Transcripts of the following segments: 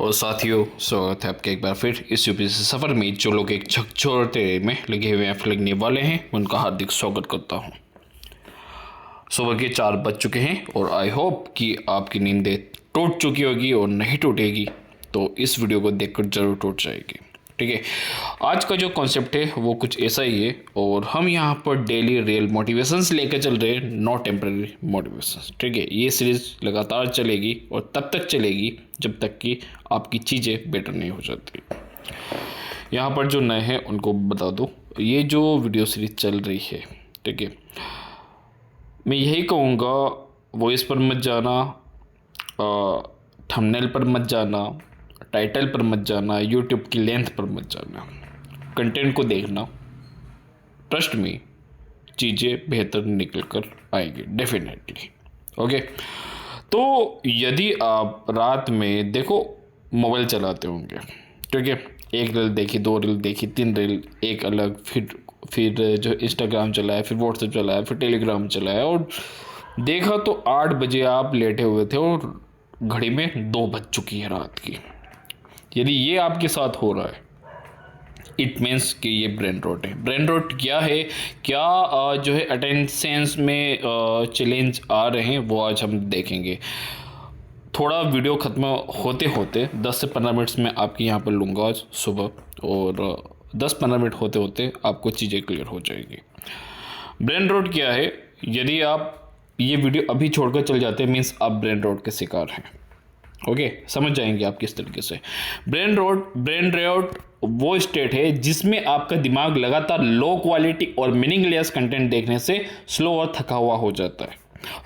और साथियों, स्वागत है आपके एक बार फिर इस यूपीएससी सफ़र में। जो लोग एक झकझोरते में लगे हुए हैं, लगने वाले हैं, उनका हार्दिक स्वागत करता हूं। सुबह के 4 बज चुके हैं और आई होप कि आपकी नींदें टूट चुकी होगी, और नहीं टूटेगी तो इस वीडियो को देखकर जरूर टूट जाएगी। ठीक है, आज का जो कॉन्सेप्ट है वो कुछ ऐसा ही है, और हम यहाँ पर डेली रियल मोटिवेशंस लेकर चल रहे हैं, नॉट टेम्पररी मोटिवेशंस। ठीक है, ये सीरीज लगातार चलेगी और तब तक चलेगी जब तक कि आपकी चीज़ें बेटर नहीं हो जाती। यहाँ पर जो नए हैं उनको बता दो, ये जो वीडियो सीरीज चल रही है, ठीक है, मैं यही कहूँगा, वॉइस पर मत जाना, थंबनेल पर मत जाना, टाइटल पर मत जाना, यूट्यूब की लेंथ पर मत जाना। कंटेंट को देखना, ट्रस्ट में चीज़ें बेहतर निकल कर आएगी डेफिनेटली। ओके, तो यदि आप रात में देखो मोबाइल चलाते होंगे, ठीक है, एक रील देखी, 2 रील देखी, 3 रील एक अलग, फिर जो इंस्टाग्राम चलाया, फिर व्हाट्सएप चलाया, फिर टेलीग्राम चलाया, और देखा तो 8 बजे आप लेटे हुए थे और घड़ी में 2 बज चुकी है रात की। यदि ये आपके साथ हो रहा है, इट मीन्स कि ये ब्रेन रॉट है। ब्रेन रॉट क्या है, क्या जो है अटेंशंस में चैलेंज आ रहे हैं, वो आज हम देखेंगे। थोड़ा वीडियो ख़त्म होते होते 10 से 15 मिनट्स में आपकी यहाँ पर लूँगा आज सुबह, और 10-15 मिनट होते होते आपको चीज़ें क्लियर हो जाएगी। ब्रेन रॉट क्या है, यदि आप ये वीडियो अभी छोड़कर चल जाते हैं, मीन्स आप ब्रेन रॉट के शिकार हैं। ओके, समझ जाएंगे आप किस तरीके से। ब्रेन रॉट वो स्टेट है जिसमें आपका दिमाग लगातार लो क्वालिटी और मीनिंगलेस कंटेंट देखने से स्लो और थका हुआ हो जाता है।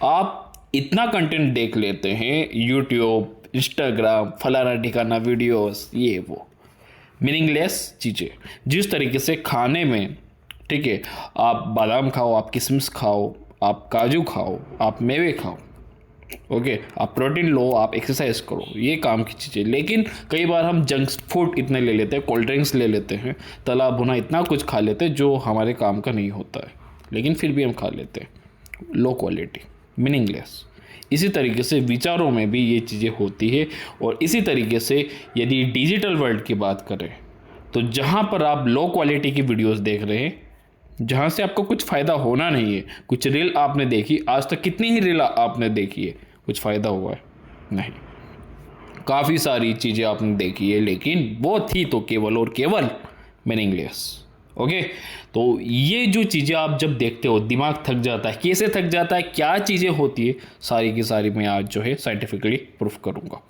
आप इतना कंटेंट देख लेते हैं, यूट्यूब, इंस्टाग्राम, फलाना ठिकाना वीडियोस, ये वो मीनिंगलेस चीज़ें, जिस तरीके से खाने में, ठीक है, आप बादाम खाओ, आप किशमिश खाओ, आप काजू खाओ, आप मेवे खाओ, ओके, आप प्रोटीन लो, आप एक्सरसाइज करो, ये काम की चीज़ें। लेकिन कई बार हम जंक फूड इतने ले लेते हैं, कोल्ड ड्रिंक्स ले लेते हैं, तला भुना इतना कुछ खा लेते हैं जो हमारे काम का नहीं होता है, लेकिन फिर भी हम खा लेते हैं। Low quality, meaningless. इसी तरीके से विचारों में भी ये चीज़ें होती है। और इसी तरीके से यदि डिजिटल वर्ल्ड की बात करें, तो जहाँ पर आप लो क्वालिटी की वीडियोज़ देख रहे हैं, जहाँ से आपको कुछ फ़ायदा होना नहीं है, कुछ रील आपने देखी, आज तक कितनी ही रील आपने देखी है, कुछ फ़ायदा हुआ है? नहीं। काफ़ी सारी चीज़ें आपने देखी है, लेकिन वो थी तो केवल और केवल मीनिंगलेस। ओके, तो ये जो चीज़ें आप जब देखते हो, दिमाग थक जाता है। कैसे थक जाता है, क्या चीज़ें होती है, सारी की सारी मैं आज जो है साइंटिफिकली प्रूफ करूँगा।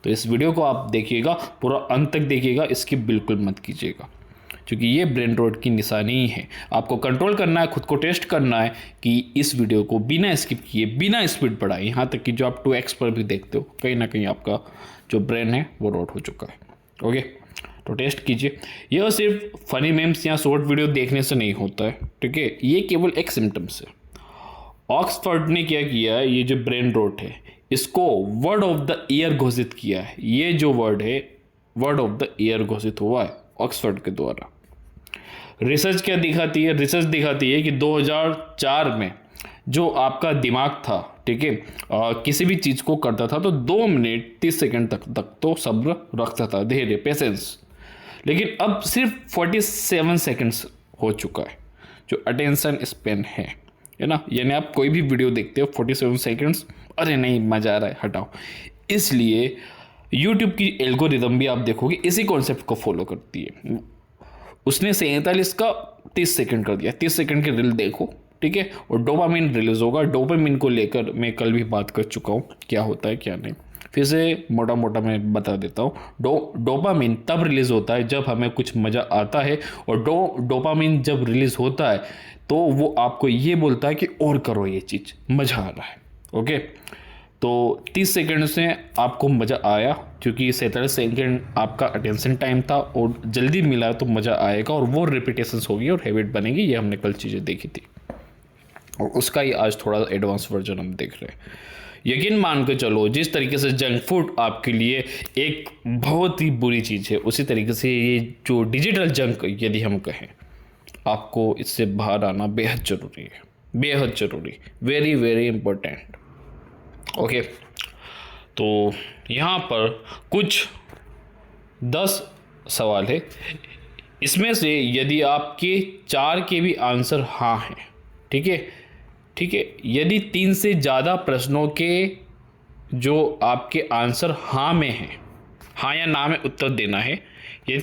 तो इस वीडियो को आप देखिएगा, पूरा अंत तक देखिएगा, इसकी बिल्कुल मत कीजिएगा, क्योंकि ये ब्रेन रॉट की निशानी ही है। आपको कंट्रोल करना है, खुद को टेस्ट करना है कि इस वीडियो को बिना स्किप किए, बिना स्पीड बढ़ाए, यहाँ तक कि जो आप 2x पर भी देखते हो, कहीं ना कहीं आपका जो ब्रेन है वो रॉट हो चुका है। ओके, तो टेस्ट कीजिए। यह सिर्फ फनी मेम्स या शॉर्ट वीडियो देखने से नहीं होता है, ठीक है, ये केवल एक सिम्टम्स है। ऑक्सफोर्ड ने क्या किया है, ये जो ब्रेन रॉट है, इसको वर्ड ऑफ द ईयर घोषित किया है। ये जो वर्ड है, वर्ड ऑफ द ईयर घोषित हुआ है ऑक्सफोर्ड के द्वारा। रिसर्च क्या दिखाती है, रिसर्च दिखाती है कि 2004 में जो आपका दिमाग था, ठीक है, किसी भी चीज़ को करता था तो 2 मिनट 30 सेकंड तक तो सब्र रखता था, धैर्य, पेशेंस। लेकिन अब सिर्फ 47 सेकंड्स हो चुका है जो अटेंशन स्पेन है ना। यानी आप कोई भी वीडियो देखते हो 47 सेकंड्स, अरे नहीं मज़ा आ रहा है, हटाओ। इसलिए यूट्यूब की एल्गोरिदम भी आप देखोगे इसी कॉन्सेप्ट को फॉलो करती है। उसने 47 का 30 सेकंड कर दिया। 30 सेकंड की रील देखो, ठीक है, और डोपामिन रिलीज होगा। डोपामिन को लेकर मैं कल भी बात कर चुका हूँ, क्या होता है क्या नहीं, फिर से मोटा मोटा मैं बता देता हूँ। डोपामिन तब रिलीज़ होता है जब हमें कुछ मज़ा आता है, और डोपामिन जब रिलीज़ होता है तो वो आपको ये बोलता है कि और करो, ये चीज़ मज़ा आ रहा है। ओके, तो 30 सेकंड से आपको मज़ा आया, क्योंकि 47 सेकंड आपका अटेंशन टाइम था और जल्दी मिला तो मज़ा आएगा, और वो रिपीटेशंस होगी और हैबिट बनेगी। ये हमने कल चीज़ें देखी थी, और उसका ही आज थोड़ा एडवांस वर्जन हम देख रहे हैं। यकीन मान के चलो, जिस तरीके से जंक फूड आपके लिए एक बहुत ही बुरी चीज़ है, उसी तरीके से ये जो डिजिटल जंक यदि हम कहें, आपको इससे बाहर आना बेहद ज़रूरी है, बेहद ज़रूरी, वेरी वेरी इम्पोर्टेंट। ओके, तो यहाँ पर कुछ 10 सवाल है। इसमें से यदि आपके 4 के भी आंसर हाँ हैं, ठीक है, ठीक है, यदि 3 से ज़्यादा प्रश्नों के जो आपके आंसर हाँ में हैं, हाँ या ना में उत्तर देना है, यदि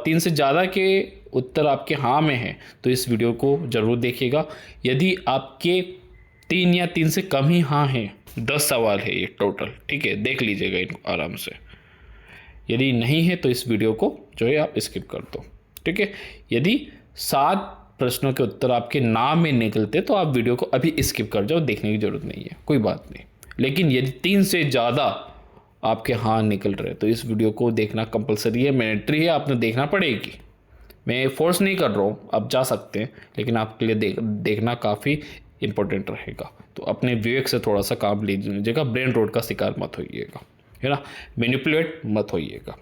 3 से ज़्यादा के उत्तर आपके हाँ में हैं तो इस वीडियो को ज़रूर देखिएगा। यदि आपके 3 या 3 से कम ही हाँ हैं, 10 सवाल है ये टोटल, ठीक है, देख लीजिएगा इनको आराम से। यदि नहीं है तो इस वीडियो को जो है आप स्किप कर दो, ठीक है। यदि 7 प्रश्नों के उत्तर आपके ना में निकलते तो आप वीडियो को अभी स्किप कर जाओ, देखने की ज़रूरत नहीं है, कोई बात नहीं। लेकिन यदि 3 से ज़्यादा आपके हाँ निकल रहे तो इस वीडियो को देखना कंपलसरी है, मैंडेटरी है, आपने देखना पड़ेगी। मैं फोर्स नहीं कर रहा हूँ, आप जा सकते हैं, लेकिन आपके लिए देखना काफ़ी इम्पोर्टेंट रहेगा। तो अपने विवेक से थोड़ा सा काम लीजिएगा, ब्रेन रोट का शिकार मत होइएगा, है ना, मैनिपुलेट मत होइएगा।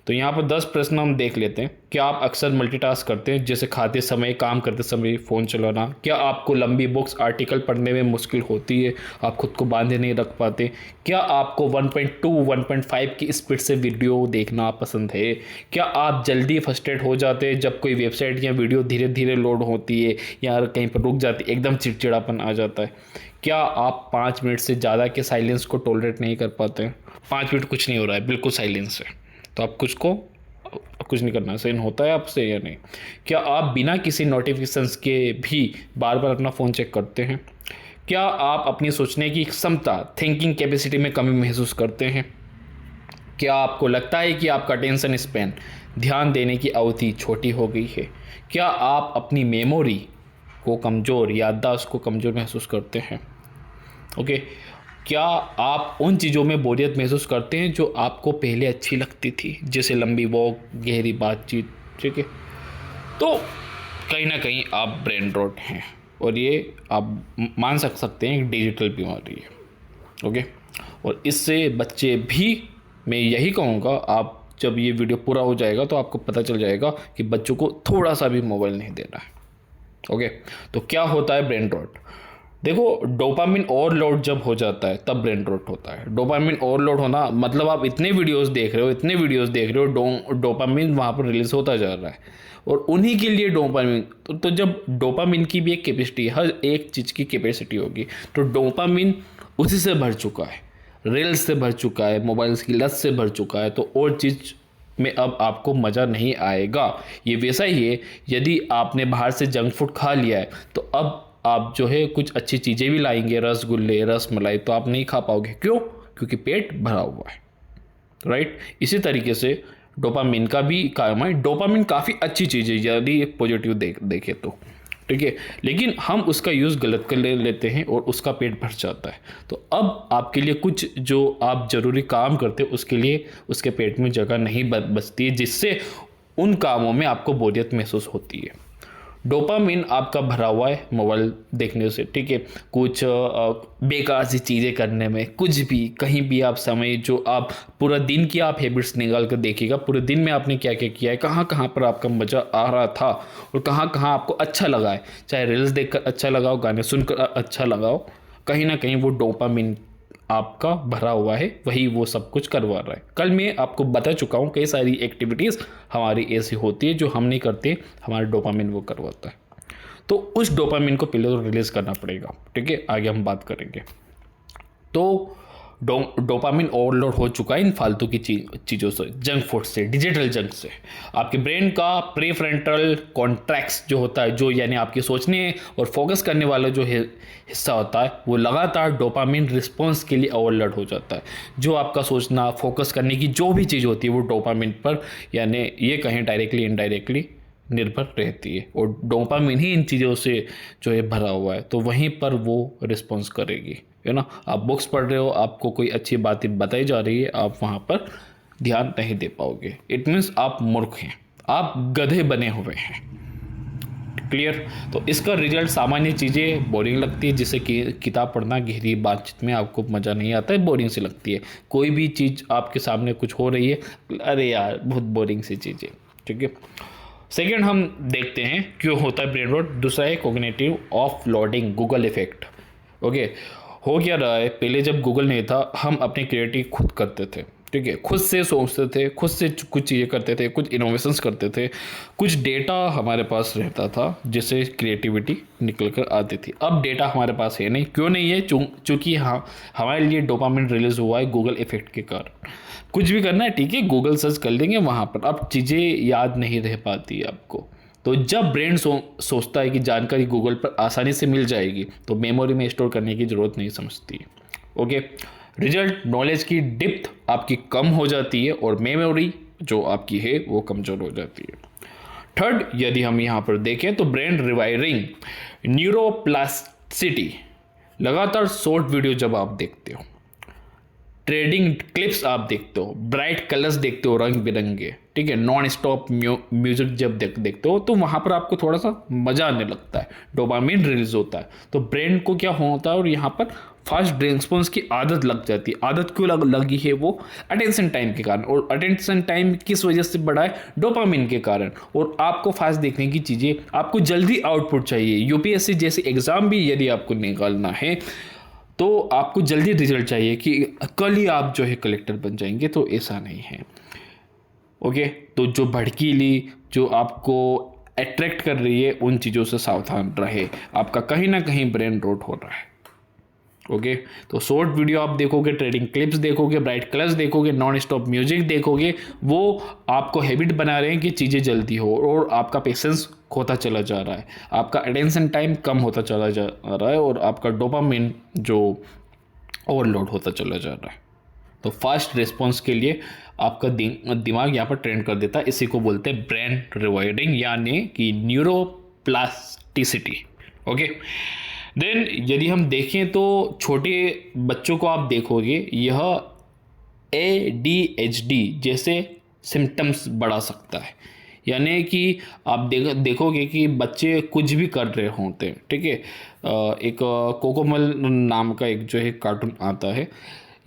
तो यहाँ पर 10 प्रश्न हम देख लेते हैं। क्या आप अक्सर मल्टीटास्क करते हैं, जैसे खाते समय, काम करते समय, फ़ोन चलाना? क्या आपको लंबी बुक्स आर्टिकल पढ़ने में मुश्किल होती है, आप खुद को बांधे नहीं रख पाते? क्या आपको 1.2 1.5 की स्पीड से वीडियो देखना पसंद है? क्या आप जल्दी फ्रस्ट्रेट हो जाते हैं जब कोई वेबसाइट या वीडियो धीरे धीरे लोड होती है या कहीं पर रुक जाती है, एकदम चिड़चिड़ापन आ जाता है? क्या आप 5 मिनट से ज़्यादा के साइलेंस को टॉलरेट नहीं कर पाते हैं? 5 मिनट कुछ नहीं हो रहा है, बिल्कुल साइलेंस है, तो आप कुछ नहीं करना, सहन होता है आपसे या नहीं? क्या आप बिना किसी नोटिफिकेशंस के भी बार बार अपना फ़ोन चेक करते हैं? क्या आप अपनी सोचने की क्षमता, थिंकिंग कैपेसिटी में कमी महसूस करते हैं? क्या आपको लगता है कि आपका अटेंशन स्पैन, ध्यान देने की अवधि छोटी हो गई है? क्या आप अपनी मेमोरी को कमज़ोर, याददाश्त को कमज़ोर महसूस करते हैं? ओके। क्या आप उन चीज़ों में बोरियत महसूस करते हैं जो आपको पहले अच्छी लगती थी, जैसे लंबी वॉक, गहरी बातचीत, ठीक है? तो कहीं ना कहीं आप ब्रेन रॉट हैं, और ये आप मान सकते हैं एक डिजिटल बीमारी है, ओके। और इससे बच्चे भी, मैं यही कहूँगा, आप जब ये वीडियो पूरा हो जाएगा तो आपको पता चल जाएगा कि बच्चों को थोड़ा सा भी मोबाइल नहीं देना है, ओके। तो क्या होता है ब्रेन रॉट? देखो, डोपामिन ओवरलोड जब हो जाता है तब ब्रेन रॉट होता है। डोपामिन ओवरलोड होना मतलब आप इतने वीडियोस देख रहे हो, डोपामिन वहाँ पर रिलीज होता जा रहा है, और उन्हीं के लिए डोपामिन, तो जब डोपामिन की भी एक कैपेसिटी है, हर एक चीज़ की कैपेसिटी होगी, तो डोपामिन उसी से भर चुका है, रील्स से भर चुका है, मोबाइल्स की लत से भर चुका है, तो और चीज़ में अब आपको मज़ा नहीं आएगा। ये वैसा ही है, यदि आपने बाहर से जंक फूड खा लिया है तो अब आप जो है कुछ अच्छी चीज़ें भी लाएंगे, रसगुल्ले, रसमलाई, तो आप नहीं खा पाओगे। क्यों? क्योंकि पेट भरा हुआ है, राइट। इसी तरीके से डोपामिन का भी काम है। डोपामिन काफ़ी अच्छी चीज़ है यदि पॉजिटिव देखे तो, ठीक है, लेकिन हम उसका यूज़ गलत कर लेते हैं और उसका पेट भर जाता है। तो अब आपके लिए कुछ जो आप ज़रूरी काम करते हैं उसके लिए उसके पेट में जगह नहीं बचती है, जिससे उन कामों में आपको बोरियत महसूस होती है। डोपामिन आपका भरा हुआ है मोबाइल देखने से, ठीक है, कुछ बेकार सी चीज़ें करने में, कुछ भी, कहीं भी आप समय, जो आप पूरा दिन की आप हैबिट्स निकाल कर देखिएगा, पूरे दिन में आपने क्या क्या किया है, कहाँ कहाँ पर आपका मज़ा आ रहा था और कहाँ कहाँ आपको अच्छा लगा है। चाहे रील्स देखकर अच्छा लगाओ, गाने सुनकर अच्छा लगाओ, कहीं ना कहीं वो डोपामिन आपका भरा हुआ है, वही वो सब कुछ करवा रहा है। कल मैं आपको बता चुका हूँ, कई सारी एक्टिविटीज़ हमारी ऐसी होती है जो हम नहीं करते, हमारा डोपामिन वो करवाता है। तो उस डोपामिन को पहले तो रिलीज़ करना पड़ेगा, ठीक है, आगे हम बात करेंगे। तो डोपामिन ओवरलोड हो चुका है इन फालतू की चीज़ों से, जंक फूड से, डिजिटल जंक से। आपके ब्रेन का प्रीफ्रंटल कॉर्टेक्स जो होता है, जो यानी आपके सोचने और फोकस करने वाला जो हिस्सा होता है, वो लगातार डोपामिन रिस्पॉन्स के लिए ओवरलोड हो जाता है। जो आपका सोचना, फोकस करने की जो भी चीज़ होती है वो डोपामिन पर, यानी ये कहें डायरेक्टली इनडायरेक्टली निर्भर रहती है, और डोपामिन ही इन चीज़ों से जो है भरा हुआ है, तो वहीं पर वो रिस्पॉन्स करेगी, है ना। आप बुक्स पढ़ रहे हो, आपको कोई अच्छी बातें बताई जा रही है, आप वहाँ पर ध्यान नहीं दे पाओगे। इट मीन्स आप मूर्ख हैं, आप गधे बने हुए हैं, क्लियर। तो इसका रिजल्ट, सामान्य चीज़ें बोरिंग लगती है, जैसे कि किताब पढ़ना, गहरी बातचीत में आपको मज़ा नहीं आता है, बोरिंग सी लगती है। कोई भी चीज़ आपके सामने कुछ हो रही है, अरे यार बहुत बोरिंग सी चीज़ें, ठीक है। सेकेंड हम देखते हैं क्यों होता है ब्रेन रॉट। दूसरा है cognitive offloading, Google effect, okay. हो क्या रहा है, पहले जब गूगल नहीं था हम अपनी क्रिएटिव खुद करते थे, ठीक है, खुद से सोचते थे, खुद से कुछ चीज़ें करते थे, कुछ इनोवेशंस करते थे, कुछ डेटा हमारे पास रहता था जिससे क्रिएटिविटी निकल कर आती थी। अब डेटा हमारे पास है नहीं। क्यों नहीं है? चूँकि हाँ, हमारे लिए डोपामिन रिलीज हुआ है गूगल इफेक्ट के कारण। कुछ भी करना है, ठीक है, गूगल सर्च कर लेंगे वहाँ पर। अब चीज़ें याद नहीं रह पाती है आपको। तो जब ब्रेन सोचता है कि जानकारी गूगल पर आसानी से मिल जाएगी, तो मेमोरी में स्टोर करने की ज़रूरत नहीं समझती। ओके, रिजल्ट, नॉलेज की डिप्थ आपकी कम हो जाती है और मेमोरी जो आपकी है वो कमज़ोर हो जाती है। थर्ड, यदि हम यहाँ पर देखें तो ब्रेन रिवायरिंग, न्यूरोप्लास्टिसिटी। लगातार शॉर्ट वीडियो जब आप देखते हो, ट्रेडिंग क्लिप्स आप देखते हो, ब्राइट कलर्स देखते हो रंग बिरंगे, ठीक है, नॉन स्टॉप म्यूजिक जब देखते हो, तो वहाँ पर आपको थोड़ा सा मज़ा आने लगता है, डोपामिन रिलीज होता है। तो ब्रेन को क्या होता है, और यहाँ पर फास्ट रिस्पॉन्स की आदत लग जाती है। आदत क्यों लगी है? वो अटेंशन टाइम के कारण। और अटेंशन टाइम किस वजह से बढ़ा है? डोपामिन के कारण। और आपको फास्ट देखने की चीज़ें, आपको जल्दी आउटपुट चाहिए। यूपीएससी जैसे एग्ज़ाम भी यदि आपको निकालना है तो आपको जल्दी रिजल्ट चाहिए कि कल ही आप जो है कलेक्टर बन जाएंगे, तो ऐसा नहीं है। ओके, तो जो भड़कीली, जो आपको अट्रैक्ट कर रही है, उन चीज़ों से सावधान रहे। आपका कहीं ना कहीं ब्रेन रोट हो रहा है। ओके, तो शॉर्ट वीडियो आप देखोगे, ट्रेडिंग क्लिप्स देखोगे, ब्राइट कलर्स देखोगे, नॉन स्टॉप म्यूजिक देखोगे, वो आपको हैबिट बना रहे हैं कि चीज़ें जल्दी हो, और आपका पेशेंस खोता चला जा रहा है, आपका अटेंशन टाइम कम होता चला जा रहा है, और आपका डोपामिन जो ओवरलोड होता चला जा रहा है। तो फास्ट रिस्पॉन्स के लिए आपका दिमाग यहाँ पर ट्रेंड कर देता है। इसी को बोलते हैं ब्रेन रिवायरिंग, यानी कि न्यूरोप्लास्टिसिटी। ओके, देन यदि हम देखें तो छोटे बच्चों को आप देखोगे, यह ADHD जैसे सिम्टम्स बढ़ा सकता है। यानी कि आप देखोगे कि बच्चे कुछ भी कर रहे होते हैं, ठीक है। एक कोकोमल नाम का एक जो है कार्टून आता है,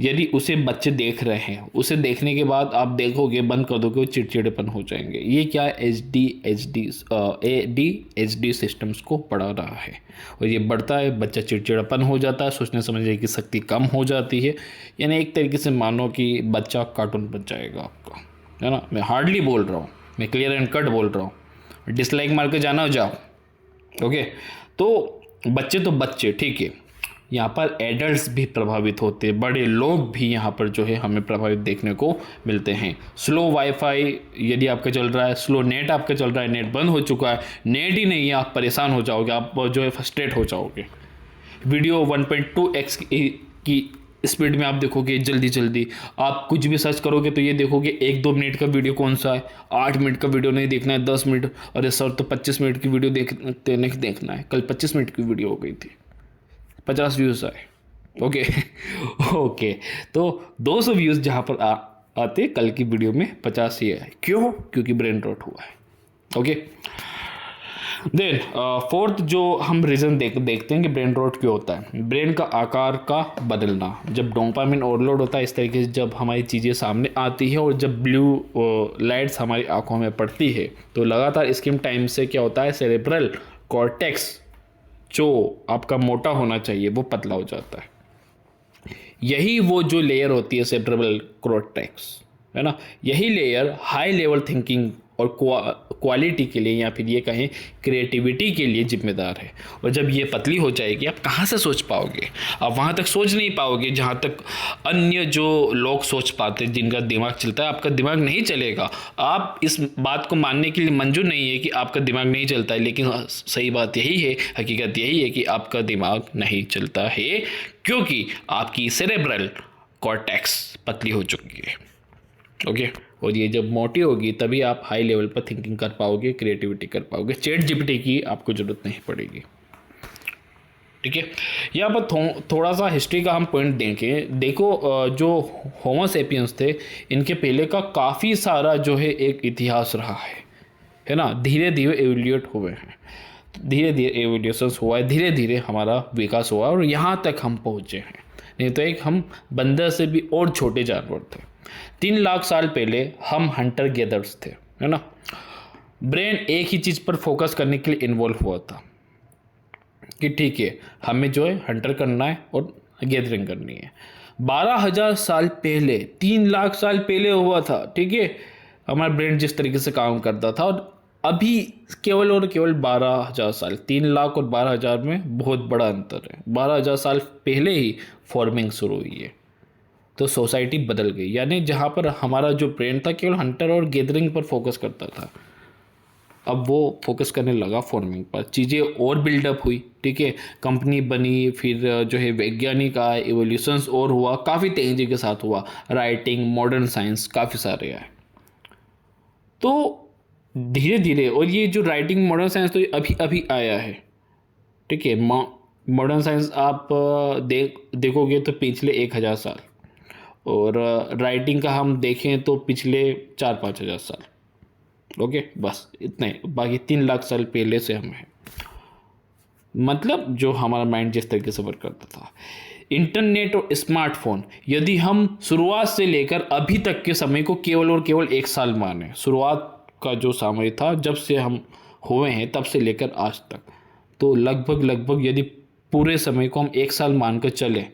यदि उसे बच्चे देख रहे हैं, उसे देखने के बाद आप देखोगे, बंद कर दोगे, वो चिड़चिड़ेपन हो जाएंगे। ये क्या है? ADHD सिस्टम्स को बढ़ा रहा है, और ये बढ़ता है, बच्चा चिड़चिड़ापन हो जाता है, सोचने समझने की शक्ति कम हो जाती है। यानी एक तरीके से मानो कि बच्चा कार्टून बन जाएगा आपका, है ना। मैं हार्डली बोल रहा हूँ, मैं क्लियर एंड कट बोल रहा हूँ। डिसलाइक मार के जाना हो जाओ। ओके, तो बच्चे, ठीक है। यहाँ पर एडल्ट्स भी प्रभावित होते हैं, बड़े लोग भी यहाँ पर जो है हमें प्रभावित देखने को मिलते हैं। स्लो वाईफाई यदि आपका चल रहा है, स्लो नेट आपका चल रहा है, नेट बंद हो चुका है, नेट ही नहीं है, आप परेशान हो जाओगे, आप जो है फ्रस्ट्रेट हो जाओगे। वीडियो 1.2x की स्पीड में आप देखोगे, जल्दी आप कुछ भी सर्च करोगे तो ये देखोगे 1-2 मिनट का वीडियो कौन सा है, 8 मिनट का वीडियो नहीं देखना है, 10 मिनट। अरे सर, तो 25 मिनट की वीडियो देखना है। कल 25 मिनट की वीडियो हो गई थी, 50 व्यूज़ आए। ओके, तो 200 व्यूज़ जहाँ पर आते, कल की वीडियो में 50 ही आए। क्यों? क्योंकि ब्रेन रॉट हुआ है। ओके, देन फोर्थ जो हम रीज़न देखते हैं कि ब्रेन रॉट क्यों होता है, ब्रेन का आकार का बदलना। जब डोपामिन ओवरलोड होता है, इस तरीके से जब हमारी चीज़ें सामने आती है और जब ब्लू लाइट्स हमारी आंखों में पड़ती है, तो लगातार स्क्रीन टाइम से क्या होता है, सेरेब्रल कॉर्टेक्स जो आपका मोटा होना चाहिए वो पतला हो जाता है। यही वो जो लेयर होती है सेरेब्रल कॉर्टेक्स, है ना, यही लेयर हाई लेवल थिंकिंग और क्वालिटी के लिए, या फिर ये कहें क्रिएटिविटी के लिए जिम्मेदार है। और जब ये पतली हो जाएगी, आप कहाँ से सोच पाओगे? आप वहाँ तक सोच नहीं पाओगे जहाँ तक अन्य जो लोग सोच पाते, जिनका दिमाग चलता है, आपका दिमाग नहीं चलेगा। आप इस बात को मानने के लिए मंजूर नहीं है कि आपका दिमाग नहीं चलता है, लेकिन सही बात यही है, हकीकत यही है कि आपका दिमाग नहीं चलता है, क्योंकि आपकी सेरेब्रल कॉर्टेक्स पतली हो चुकी है। ओके, और ये जब मोटी होगी तभी आप हाई लेवल पर थिंकिंग कर पाओगे, क्रिएटिविटी कर पाओगे। ChatGPT की आपको ज़रूरत नहीं पड़ेगी। ठीक है, यहाँ पर थोड़ा सा हिस्ट्री का हम पॉइंट देखें। देखो, जो होमो सेपियंस थे, इनके पहले का काफ़ी सारा जो है एक इतिहास रहा है ना। धीरे धीरे एवोल्यूट हुए हैं, धीरे धीरे एवोल्यूशंस हुआ है, धीरे धीरे हमारा विकास हुआ और यहाँ तक हम पहुँचे हैं। नहीं तो एक हम बंदर से भी और छोटे जानवर थे। 3 लाख साल पहले हम हंटर गैदर्स थे, है ना। ब्रेन एक ही चीज़ पर फोकस करने के लिए इन्वॉल्व हुआ था कि ठीक है, हमें जो है हंटर करना है और गैदरिंग करनी है। 12,000 साल पहले, 3 लाख साल पहले हुआ था, ठीक है, हमारा ब्रेन जिस तरीके से काम करता था, और अभी केवल और केवल 12,000 साल, 3 लाख और 12,000 में बहुत बड़ा अंतर है। 12,000 साल पहले ही फॉर्मिंग शुरू हुई है, तो सोसाइटी बदल गई। यानी जहाँ पर हमारा जो ब्रेन था केवल हंटर और गैदरिंग पर फोकस करता था, अब वो फोकस करने लगा फॉर्मिंग पर। चीज़ें और बिल्डअप हुई, ठीक है, कंपनी बनी, फिर जो है वैज्ञानिक आए, एवोल्यूशंस और हुआ, काफ़ी तेजी के साथ हुआ, राइटिंग, मॉडर्न साइंस, काफ़ी सारे आए। तो धीरे धीरे, और ये जो राइटिंग मॉडर्न साइंस तो ये अभी अभी आया है, ठीक है। मॉडर्न साइंस आप देखोगे तो पिछले 1,000 साल, और राइटिंग का हम देखें तो पिछले 4-5 हज़ार साल, ओके, बस इतने। बाकी 3 लाख साल पहले से हम हैं, मतलब जो हमारा माइंड जिस तरीके से वर्क करता था। इंटरनेट और स्मार्टफोन, यदि हम शुरुआत से लेकर अभी तक के समय को केवल और केवल 1 साल माने, शुरुआत का जो समय था जब से हम हुए हैं तब से लेकर आज तक, तो लगभग यदि पूरे समय को हम 1 साल मानकर चलें,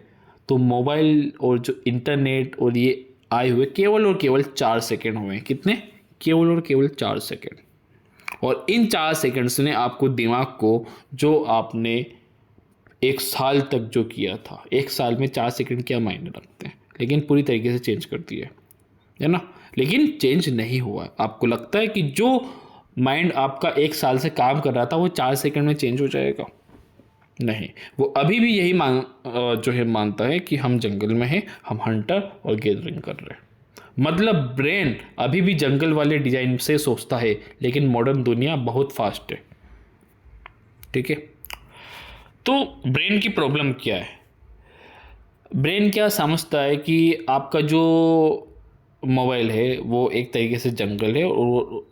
तो मोबाइल और जो इंटरनेट और ये आए हुए केवल और केवल 4 सेकेंड हुए हैं। कितने? केवल और केवल 4 सेकेंड। और इन 4 सेकेंड्स ने आपको दिमाग को, जो आपने 1 साल तक जो किया था, 1 साल में 4 सेकेंड क्या मायने रखते हैं, लेकिन पूरी तरीके से चेंज कर दिया है ना। लेकिन चेंज नहीं हुआ है। आपको लगता है कि जो माइंड आपका 1 साल से काम कर रहा था वो 4 सेकेंड में चेंज हो जाएगा? नहीं, वो अभी भी यही जो है मानता है कि हम जंगल में हैं, हम हंटर और गैदरिंग कर रहे हैं। मतलब ब्रेन अभी भी जंगल वाले डिजाइन से सोचता है, लेकिन मॉडर्न दुनिया बहुत फास्ट है, ठीक है। तो ब्रेन की प्रॉब्लम क्या है? ब्रेन क्या समझता है कि आपका जो मोबाइल है वो एक तरीके से जंगल है, और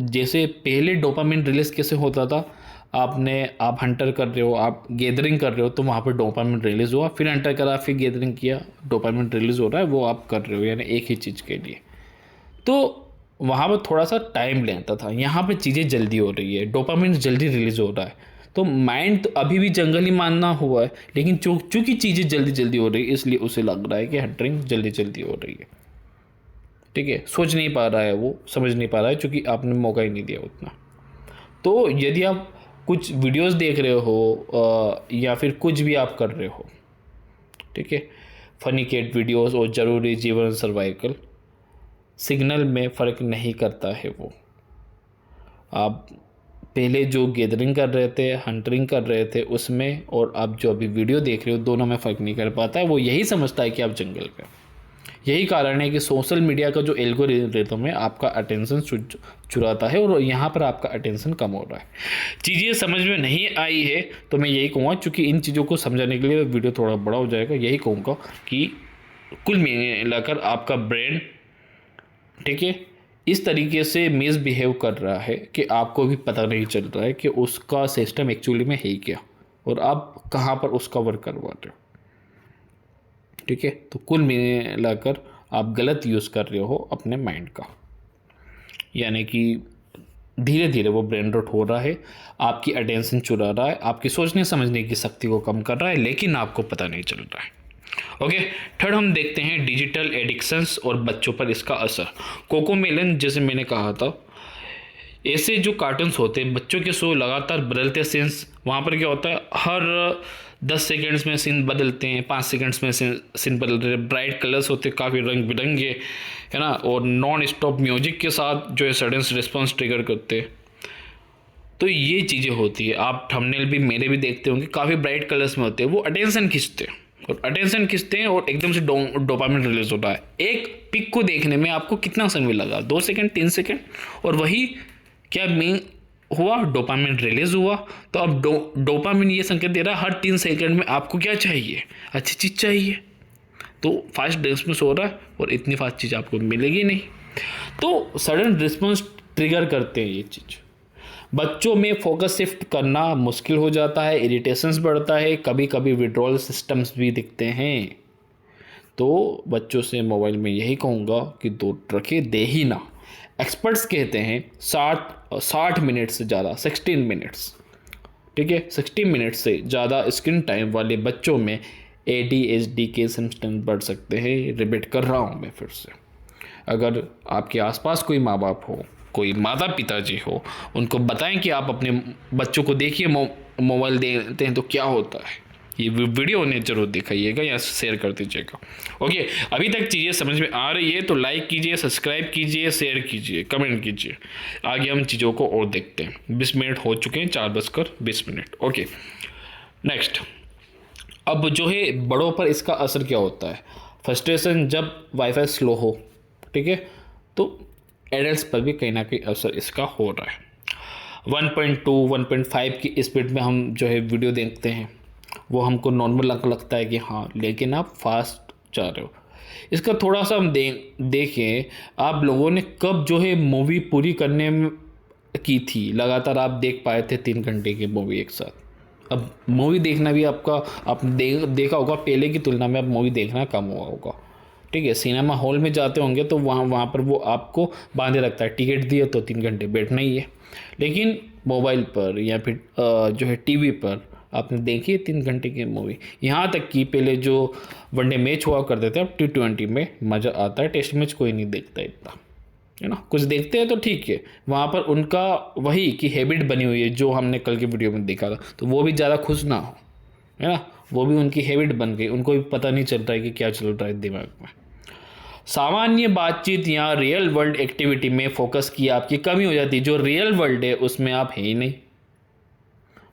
जैसे पहले डोपामिन रिलीज कैसे होता था, आप हंटर कर रहे हो, आप गैदरिंग कर रहे हो, तो वहाँ पर डोपामिन रिलीज हुआ, फिर हंटर करा, फिर गैदरिंग किया, डोपामिन रिलीज हो रहा है, वो आप कर रहे हो, यानी एक ही चीज़ के लिए। तो वहाँ पर थोड़ा सा टाइम लेता था, यहाँ पे चीज़ें जल्दी हो रही है, डोपामिन जल्दी रिलीज हो रहा है, तो माइंड तो अभी भी जंगल ही मानना हुआ है, लेकिन चूंकि चीज़ें जल्दी जल्दी हो रही है, इसलिए उसे लग रहा है कि हंटरिंग जल्दी जल्दी हो रही है, ठीक है। सोच नहीं पा रहा है, वो समझ नहीं पा रहा है, क्योंकि आपने मौका ही नहीं दिया उतना। तो यदि आप कुछ वीडियोस देख रहे हो या फिर कुछ भी आप कर रहे हो, ठीक है, फनी केट वीडियोस और ज़रूरी जीवन सर्वाइकल, सिग्नल में फ़र्क नहीं करता है वो। आप पहले जो गैदरिंग कर रहे थे, हंटरिंग कर रहे थे, उसमें और आप जो अभी वीडियो देख रहे हो, दोनों में फ़र्क नहीं कर पाता है। वो यही समझता है कि आप जंगल पे। यही कारण है कि सोशल मीडिया का जो एल्गोरिथम है आपका अटेंशन चुराता है, और यहाँ पर आपका अटेंशन कम हो रहा है। चीज़ें समझ में नहीं आई है तो मैं यही कहूँगा, चूँकि इन चीज़ों को समझाने के लिए वीडियो थोड़ा बड़ा हो जाएगा, यही कहूँगा कि कुल मिलाकर आपका ब्रेन, ठीक है, इस तरीके से मिसबिहेव कर रहा है कि आपको भी पता नहीं चल रहा है कि उसका सिस्टम एक्चुअली में है क्या, और आप कहाँ पर उसका वर्क करवा रहे हो, ठीक है। तो कुल मिलाकर आप गलत यूज़ कर रहे हो अपने माइंड का, यानी कि धीरे धीरे वो ब्रेन रॉट हो रहा है, आपकी अटेंशन चुरा रहा है, आपकी सोचने समझने की शक्ति को कम कर रहा है, लेकिन आपको पता नहीं चल रहा है। ओके, थर्ड हम देखते हैं डिजिटल एडिक्शंस और बच्चों पर इसका असर। कोकोमेलन, जैसे मैंने कहा था, ऐसे जो कार्टून्स होते हैं, बच्चों के शो लगातार बदलते सीन्स, वहाँ पर क्या होता है, हर 10 सेकेंड्स में सीन बदलते हैं, 5 सेकेंड्स में सीन बदलते हैं, ब्राइट कलर्स होते हैं, काफ़ी रंग बिरंगे, है ना, और नॉन स्टॉप म्यूजिक के साथ जो है सडन रिस्पॉन्स ट्रिगर करते हैं। तो ये चीज़ें होती है, आप थंबनेल भी मेरे भी देखते होंगे, काफ़ी ब्राइट कलर्स में होते हैं, वो अटेंशन खींचते हैं, और अटेंशन खींचते हैं और एकदम से डोपामिन रिलीज होता है। एक पिक को देखने में आपको कितना समय लगा, 2 सेकेंड, 3 सेकेंड, और वही क्या हुआ, डोपामिन रिलीज हुआ। तो अब डोपामिन ये संकेत दे रहा है हर 3 सेकंड में आपको क्या चाहिए, अच्छी चीज़ चाहिए, तो फास्ट रिस्पॉन्स हो रहा है, और इतनी फास्ट चीज़ आपको मिलेगी नहीं, तो सडन रिस्पॉन्स ट्रिगर करते हैं ये चीज़। बच्चों में फोकस शिफ्ट करना मुश्किल हो जाता है, इरिटेशंस बढ़ता है, कभी कभी विड्रॉल सिस्टम्स भी दिखते हैं। तो बच्चों से मोबाइल में यही कहूँगा कि दूर रखे, दे ही ना। एक्सपर्ट्स कहते हैं 60 मिनट से ज़्यादा, 16 मिनट्स, ठीक है, 60 मिनट से ज़्यादा स्क्रीन टाइम वाले बच्चों में ADHD के सिम्टम्स बढ़ सकते हैं। रिपीट कर रहा हूँ मैं फिर से। अगर आपके आसपास कोई माँ बाप हो, कोई माता पिताजी हो, उनको बताएं कि आप अपने बच्चों को देखिए मोबाइल देते हैं तो क्या होता है। ये वीडियो उन्हें जरूर दिखाइएगा या शेयर कर दीजिएगा। ओके, अभी तक चीज़ें समझ में आ रही है तो लाइक कीजिए, सब्सक्राइब कीजिए, शेयर कीजिए, कमेंट कीजिए। आगे हम चीज़ों को और देखते हैं। 20 मिनट हो चुके हैं, 4:20। Okay, next. अब जो है बड़ों पर इसका असर क्या होता है। फ्रस्ट्रेशन जब वाईफाई स्लो हो, ठीक है, तो एडल्ट्स पर भी कहीं ना कहीं असर इसका हो रहा है। 1.2 1.5 की स्पीड में हम जो है वीडियो देखते हैं, वो हमको नॉर्मल लगता है कि हाँ, लेकिन आप फास्ट जा रहे हो। इसका थोड़ा सा हम देखें, आप लोगों ने कब जो है मूवी पूरी करने में की थी, लगातार आप देख पाए थे 3 घंटे की मूवी एक साथ। अब मूवी देखना भी आपका, आपने देखा होगा पहले की तुलना में अब मूवी देखना कम हुआ होगा, ठीक है। सिनेमा हॉल में जाते होंगे तो वहाँ पर वो आपको बांधे रखता है, टिकट दिए तो 3 घंटे बैठना ही है। लेकिन मोबाइल पर या फिर जो है टीवी पर आपने देखी है 3 घंटे की मूवी। यहाँ तक कि पहले जो वनडे मैच हुआ करते थे, अब T20 में मज़ा आता है। टेस्ट मैच कोई नहीं देखता इतना, है ना। कुछ देखते हैं तो ठीक है, वहाँ पर उनका वही कि हैबिट बनी हुई है जो हमने कल के वीडियो में देखा था, तो वो भी ज़्यादा खुश ना हो, है ना। वो भी उनकी हैबिट बन गई, उनको भी पता नहीं चल रहा है कि क्या चल रहा है दिमाग में। सामान्य बातचीत या रियल वर्ल्ड एक्टिविटी में फोकस की आपकी कमी हो जाती है। जो रियल वर्ल्ड है उसमें आप है ही नहीं,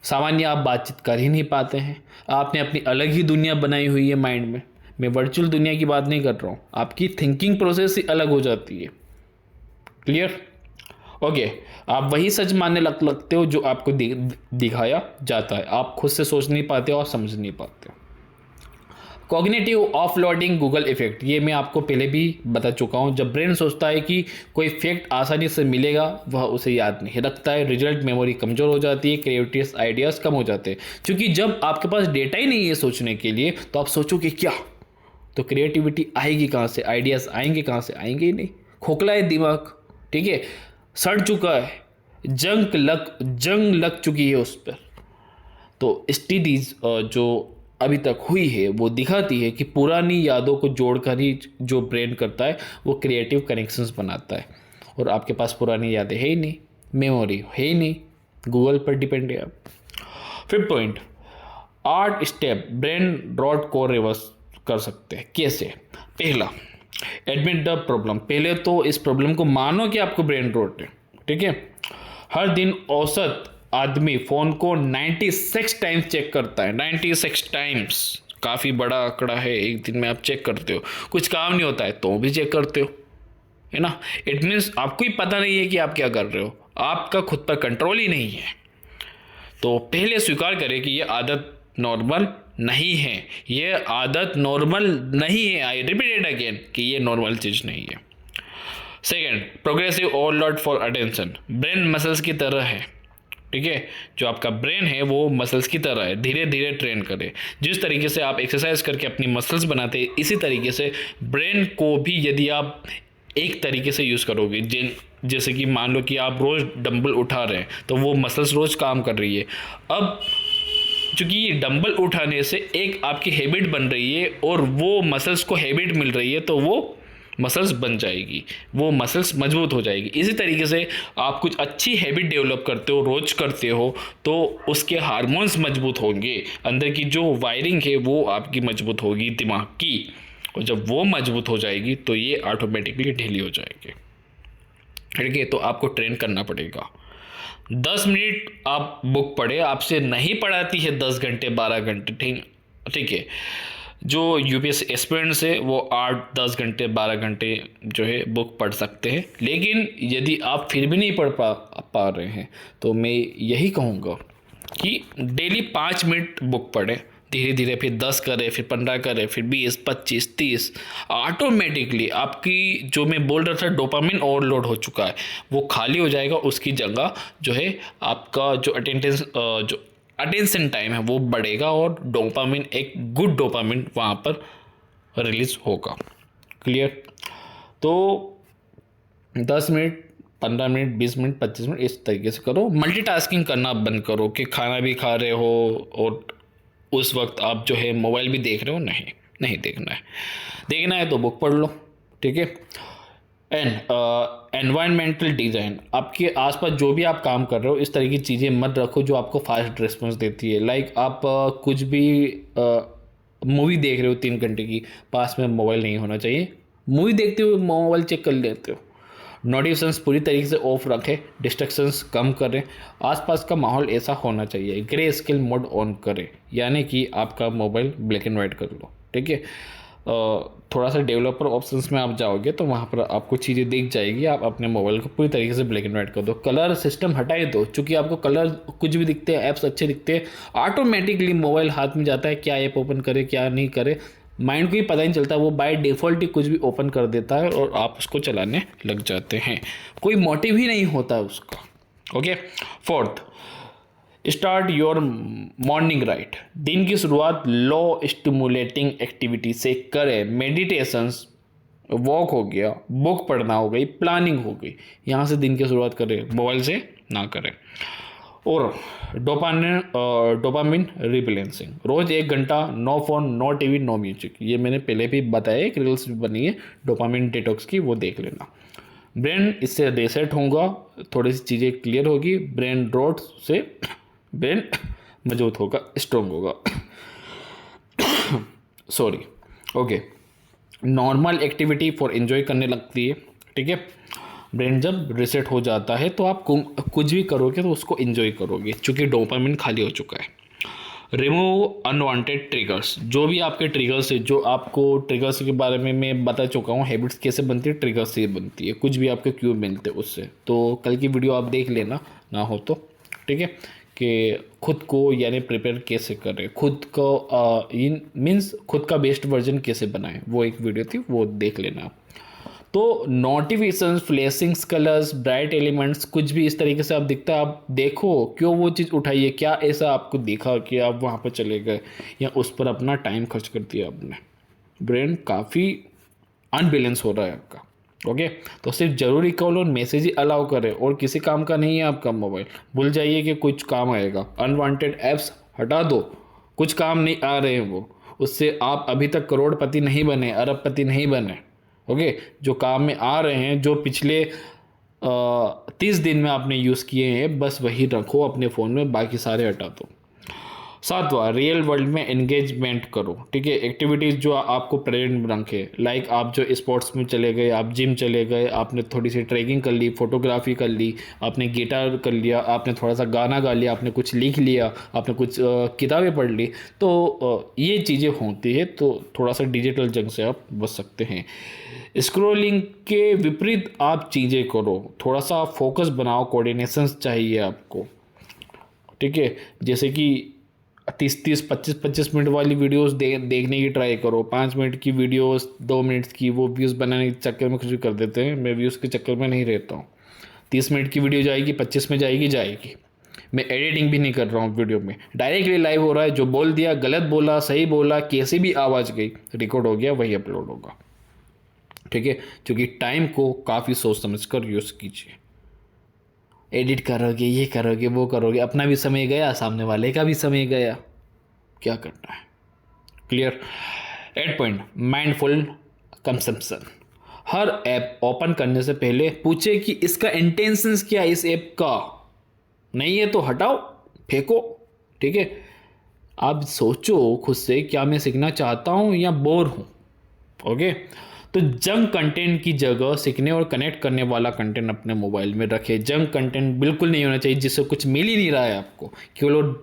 सामान्य आप बातचीत कर ही नहीं पाते हैं। आपने अपनी अलग ही दुनिया बनाई हुई है माइंड में। मैं वर्चुअल दुनिया की बात नहीं कर रहा हूँ, आपकी थिंकिंग प्रोसेस ही अलग हो जाती है। क्लियर? ओके, आप वही सच मानने लगते हो जो आपको दिखाया जाता है। आप खुद से सोच नहीं पाते और समझ नहीं पाते हो। कॉग्निटिव ऑफलोडिंग गूगल इफेक्ट, ये मैं आपको पहले भी बता चुका हूँ। जब ब्रेन सोचता है कि कोई फैक्ट आसानी से मिलेगा, वह उसे याद नहीं रखता है। रिजल्ट मेमोरी कमज़ोर हो जाती है, क्रिएटिव आइडियाज़ कम हो जाते हैं। क्योंकि जब आपके पास डेटा ही नहीं है सोचने के लिए, तो आप सोचोगे क्या, तो क्रिएटिविटी आएगी कहाँ से, आइडियाज़ आएंगे कहाँ से, आएंगे ही नहीं। खोखला है दिमाग, ठीक है, सड़ चुका है, जंग लग चुकी है उस पर। तो स्टडीज जो अभी तक हुई है वो दिखाती है कि पुरानी यादों को जोड़कर ही जो ब्रेन करता है वो क्रिएटिव कनेक्शंस बनाता है। और आपके पास पुरानी यादें है ही नहीं, मेमोरी है ही नहीं, गूगल पर डिपेंड है आप। 5th point, 8 step brain rot को रिवर्स कर सकते हैं। कैसे? पहला, एडमिट द प्रॉब्लम। पहले तो इस प्रॉब्लम को मानो कि आपको ब्रेन रॉट है, ठीक है। हर दिन औसत आदमी फ़ोन को 96 टाइम्स चेक करता है। 96 टाइम्स, काफ़ी बड़ा आंकड़ा है। एक दिन में आप चेक करते हो, कुछ काम नहीं होता है तो भी चेक करते हो, है ना। इट मीन्स आपको ही पता नहीं है कि आप क्या कर रहे हो, आपका खुद पर कंट्रोल ही नहीं है। तो पहले स्वीकार करें कि ये आदत नॉर्मल नहीं है, ये आदत नॉर्मल नहीं है। आई रिपीट इट अगेन कि ये नॉर्मल चीज़ नहीं है। Second, progressive overload for attention. Brain muscles की तरह है, ठीक है। जो आपका ब्रेन है वो मसल्स की तरह है, धीरे धीरे ट्रेन करें। जिस तरीके से आप एक्सरसाइज करके अपनी मसल्स बनाते हैं, इसी तरीके से ब्रेन को भी यदि आप एक तरीके से यूज़ करोगे, जैसे कि मान लो कि आप रोज़ डंबल उठा रहे हैं तो वो मसल्स रोज़ काम कर रही है। अब चूँकि ये डंबल उठाने से एक आपकी हैबिट बन रही है और वो मसल्स को हैबिट मिल रही है, तो वो मसल्स बन जाएगी, वो मसल्स मजबूत हो जाएगी। इसी तरीके से आप कुछ अच्छी हैबिट डेवलप करते हो, रोज करते हो, तो उसके हार्मोन्स मजबूत होंगे, अंदर की जो वायरिंग है वो आपकी मजबूत होगी दिमाग की, और जब वो मजबूत हो जाएगी तो ये ऑटोमेटिकली ढीली हो जाएगी, ठीक है। तो आपको ट्रेन करना पड़ेगा। 10 मिनट आप बुक पढ़े, आपसे नहीं पढ़ाती है 10 घंटे 12 घंटे, ठीक है। जो यूपीएससी एस्पिरेंट्स है वो 8-10 घंटे 12 घंटे जो है बुक पढ़ सकते हैं। लेकिन यदि आप फिर भी नहीं पढ़ पा रहे हैं तो मैं यही कहूँगा कि डेली 5 मिनट बुक पढ़ें, धीरे धीरे फिर 10 करें, फिर 15 करें, फिर 20, 25, 30। ऑटोमेटिकली आपकी, जो मैं बोल रहा था डोपामिन ओवरलोड हो चुका है, वो खाली हो जाएगा। उसकी जगह जो है आपका जो अटेंशन टाइम है वो बढ़ेगा और डोपामिन, एक गुड डोपामिन वहाँ पर रिलीज होगा। क्लियर? तो 10 मिनट, 15 मिनट, 20 मिनट, 25 मिनट इस तरीके से करो। मल्टीटास्किंग करना बंद करो कि खाना भी खा रहे हो और उस वक्त आप जो है मोबाइल भी देख रहे हो, नहीं नहीं देखना है। देखना है तो बुक पढ़ लो, ठीक है। एंड एनवायरमेंटल डिज़ाइन, आपके आसपास जो भी आप काम कर रहे हो इस तरह की चीज़ें मत रखो जो आपको फास्ट रिस्पॉन्स देती है। लाइक आप कुछ भी मूवी देख रहे हो 3 घंटे की, पास में मोबाइल नहीं होना चाहिए। मूवी देखते हुए मोबाइल चेक कर लेते हो। नोटिफिकेशंस पूरी तरीके से ऑफ रखें, डिस्ट्रैक्शंस कम करें, आसपास का माहौल ऐसा होना चाहिए। ग्रे स्केल मोड ऑन करें, यानी कि आपका मोबाइल ब्लैक एंड वाइट कर लो, ठीक है। थोड़ा सा डेवलपर ऑप्शंस में आप जाओगे तो वहाँ पर आपको चीज़ें दिख जाएगी। आप अपने मोबाइल को पूरी तरीके से ब्लैक एंड वाइट कर दो। कलर सिस्टम हटाए दो, चूँकि आपको कलर कुछ भी दिखते हैं, ऐप्स अच्छे दिखते हैं, ऑटोमेटिकली मोबाइल हाथ में जाता है, क्या ऐप ओपन करे क्या नहीं करे माइंड को ही पता नहीं चलता, वो बाय डिफ़ॉल्ट ही कुछ भी ओपन कर देता है और आप उसको चलाने लग जाते हैं। कोई मोटिव ही नहीं होता उसका। Okay. Fourth, start your morning right. दिन की शुरुआत लो स्टिमुलेटिंग एक्टिविटी से करें। मेडिटेशंस, वॉक हो गया, बुक पढ़ना हो गई, प्लानिंग हो गई, यहाँ से दिन की शुरुआत करें, मोबाइल से ना करें। और डोपामिन रिबैलेंसिंग, रोज़ 1 घंटा no phone, no TV, no music. ये मैंने पहले भी बताया, एक रील्स भी बनी है डोपामिन डिटॉक्स की, वो देख लेना। ब्रेन इससे रीसेट होगा, थोड़ी सी चीज़ें क्लियर होगी, ब्रेन रोट से ब्रेन मजबूत होगा, स्ट्रॉन्ग होगा। Sorry. Okay. Normal activity for enjoy करने लगती है, ठीक है। ब्रेन जब रिसेट हो जाता है तो आप कुछ भी करोगे तो उसको एंजॉय करोगे, क्योंकि डोपामिन खाली हो चुका है। रिमूव अनवांटेड ट्रिगर्स, जो भी आपके ट्रिगर्स है, जो आपको ट्रिगर्स के बारे में मैं बता चुका हूँ, हैबिट्स कैसे बनती है, ट्रिगर्स से बनती है। कुछ भी आपके क्यों मिलते हैं उससे, तो कल की वीडियो आप देख लेना ना हो तो, ठीक है। कि खुद को यानी प्रिपेयर कैसे करें, खुद को इन मीन्स खुद का बेस्ट वर्जन कैसे बनाएं, वो एक वीडियो थी, वो देख लेना आप। तो नोटिफिकेशंस, फ्लैशिंग्स, कलर्स, ब्राइट एलिमेंट्स, कुछ भी इस तरीके से आप दिखता है, आप देखो क्यों वो चीज़ उठाइए, क्या ऐसा आपको दिखा कि आप वहाँ पर चले गए या उस पर अपना टाइम खर्च कर दिया आपने। ब्रेन काफ़ी अनबैलेंस हो रहा है आपका। ओके। तो सिर्फ ज़रूरी कॉल और मैसेज ही अलाउ करें, और किसी काम का नहीं है आपका मोबाइल। भूल जाइए कि कुछ काम आएगा, अनवांटेड ऐप्स हटा दो, कुछ काम नहीं आ रहे हैं वो, उससे आप अभी तक करोड़पति नहीं बने, अरबपति नहीं बने। ओके। जो काम में आ रहे हैं, जो पिछले 30 दिन में आपने यूज़ किए हैं, बस वही रखो अपने फ़ोन में, बाकी सारे हटा दो। 7वां, रियल वर्ल्ड में एंगेजमेंट करो, ठीक है। एक्टिविटीज़ जो आपको प्रेजेंट रखे, लाइक आप जो स्पोर्ट्स में चले गए, आप जिम चले गए, आपने थोड़ी सी ट्रैकिंग कर ली, फोटोग्राफी कर ली, आपने गिटार कर लिया, आपने थोड़ा सा गाना गा लिया, आपने कुछ लिख लिया, आपने कुछ किताबें पढ़ ली, तो ये चीज़ें होती है, तो थोड़ा सा डिजिटल जंग से आप बच सकते हैं। स्क्रोलिंग के विपरीत आप चीज़ें करो, थोड़ा सा फोकस बनाओ, कोऑर्डिनेशन चाहिए आपको, ठीक है। जैसे कि 30-30, 25-25 मिनट वाली वीडियोस देखने की ट्राई करो। 5 मिनट की वीडियोस 2 मिनट की, वो व्यूज़ बनाने के चक्कर में कुछ भी कर देते हैं। मैं व्यूज़ के चक्कर में नहीं रहता हूँ। 30 मिनट की वीडियो जाएगी, 25 में जाएगी। मैं एडिटिंग भी नहीं कर रहा हूँ वीडियो में, डायरेक्टली लाइव हो रहा है। जो बोल दिया, गलत बोला, सही बोला, कैसी भी आवाज़ गई, रिकॉर्ड हो गया, वही अपलोड होगा, ठीक है। क्योंकि टाइम को काफ़ी सोच समझ कर यूज़ कीजिए। एडिट करोगे, ये करोगे, वो करोगे, अपना भी समय गया, सामने वाले का भी समय गया, क्या करना है। क्लियर। 8 point, mindful consumption. हर ऐप ओपन करने से पहले पूछे कि इसका इंटेंशंस क्या है, इस ऐप का। नहीं है तो हटाओ, फेंको, ठीक है। आप सोचो खुद से, क्या मैं सीखना चाहता हूँ या बोर हूँ। ओके। तो जंक कंटेंट की जगह सीखने और कनेक्ट करने वाला कंटेंट अपने मोबाइल में रखें। जंक कंटेंट बिल्कुल नहीं होना चाहिए जिससे कुछ मिल ही नहीं रहा है आपको,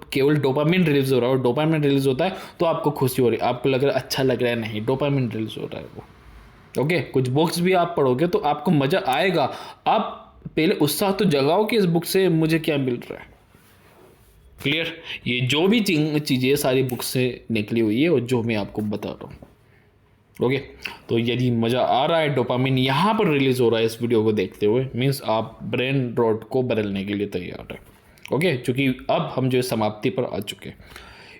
केवल डोपामिन रिलीज हो रहा है। और डोपामिन रिलीज होता है तो आपको खुशी हो रही है, आपको लग रहा है अच्छा लग रहा है, नहीं, डोपामिन रिलीज हो रहा है वो। ओके। कुछ बुक्स भी आप पढ़ोगे तो आपको मज़ा आएगा। आप पहले उत्साह तो जगाओ कि इस बुक से मुझे क्या मिल रहा है। क्लियर। ये जो भी चीज़ें सारी बुक से निकली हुई है और जो मैं आपको बता रहा हूँ। ओके। तो यदि मज़ा आ रहा है, डोपामिन यहाँ पर रिलीज हो रहा है इस वीडियो को देखते हुए, मीन्स आप ब्रेन रॉट को बदलने के लिए तैयार है। ओके। क्योंकि अब हम जो समाप्ति पर आ चुके हैं।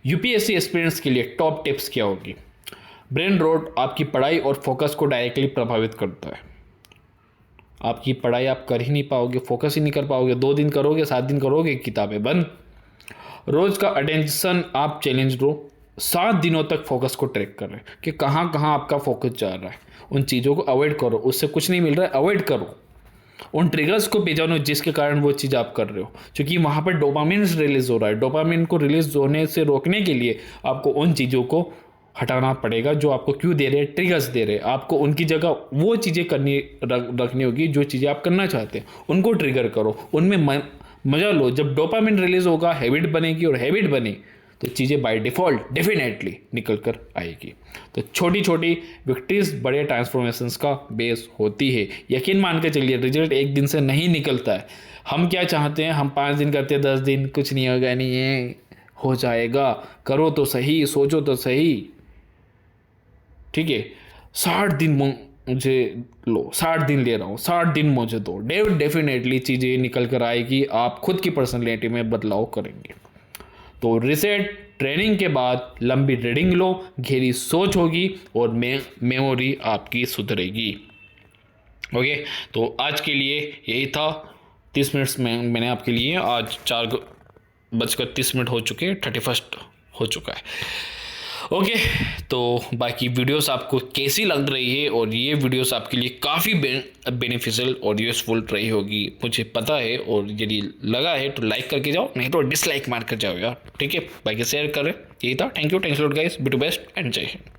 यूपीएससी एक्सपीरियंस के लिए टॉप टिप्स क्या होगी। ब्रेन रॉट आपकी पढ़ाई और फोकस को डायरेक्टली प्रभावित करता है। आपकी पढ़ाई आप कर ही नहीं पाओगे, फोकस ही नहीं कर पाओगे। 2 दिन करोगे, 7 दिन करोगे, किताबें बंद। रोज़ का अटेंशन आप चैलेंज लो, 7 दिनों तक फोकस को ट्रैक कर रहे हैं कि कहाँ कहाँ आपका फोकस जा रहा है। उन चीज़ों को अवॉइड करो, उससे कुछ नहीं मिल रहा है, अवॉइड करो। उन ट्रिगर्स को पहचानो जिसके कारण वो चीज़ आप कर रहे हो, क्योंकि वहाँ पर डोपामिन रिलीज हो रहा है। डोपामिन को रिलीज होने से रोकने के लिए आपको उन चीज़ों को हटाना पड़ेगा जो आपको क्यों दे रहे हैं, ट्रिगर्स दे रहे हैं। आपको उनकी जगह वो चीज़ें रखनी होगी जो चीज़ें आप करना चाहते हैं, उनको ट्रिगर करो, उनमें मजा लो। जब डोपामिन रिलीज होगा, हैबिट बनेगी, और हैबिट बनी तो चीज़ें बाय डिफ़ॉल्ट डेफिनेटली निकल कर आएगी। तो छोटी छोटी विक्ट्रीज बड़े ट्रांसफॉर्मेशंस का बेस होती है। यकीन मान के चलिए, रिजल्ट एक दिन से नहीं निकलता है। हम क्या चाहते हैं, हम 5 दिन करते हैं, 10 दिन, कुछ नहीं होगा, नहीं है, हो जाएगा, करो तो सही, सोचो तो सही, ठीक है। 60 दिन मुझे लो, 60 दिन ले रहा हूँ, 60 दिन मुझे दो, डेफिनेटली चीज़ें निकल कर आएगी, आप खुद की पर्सनैलिटी में बदलाव करेंगे। तो रिसेट ट्रेनिंग के बाद लंबी रीडिंग लो, गहरी सोच होगी, और मेमोरी आपकी सुधरेगी। ओके, तो आज के लिए यही था। 30 मिनट्स में मैंने आपके लिए, आज 4:30 हो चुके हैं, 31 हो चुका है। ओके, तो बाकी वीडियोस आपको कैसी लग रही है, और ये वीडियोस आपके लिए काफ़ी बेनिफिशियल और यूज़फुल रही होगी, मुझे पता है। और यदि लगा है तो लाइक करके जाओ, नहीं तो डिसलाइक मार कर जाओ यार, ठीक है। बाकी शेयर करें, यही था। Thank you lot guys, be to best and जय हिंद।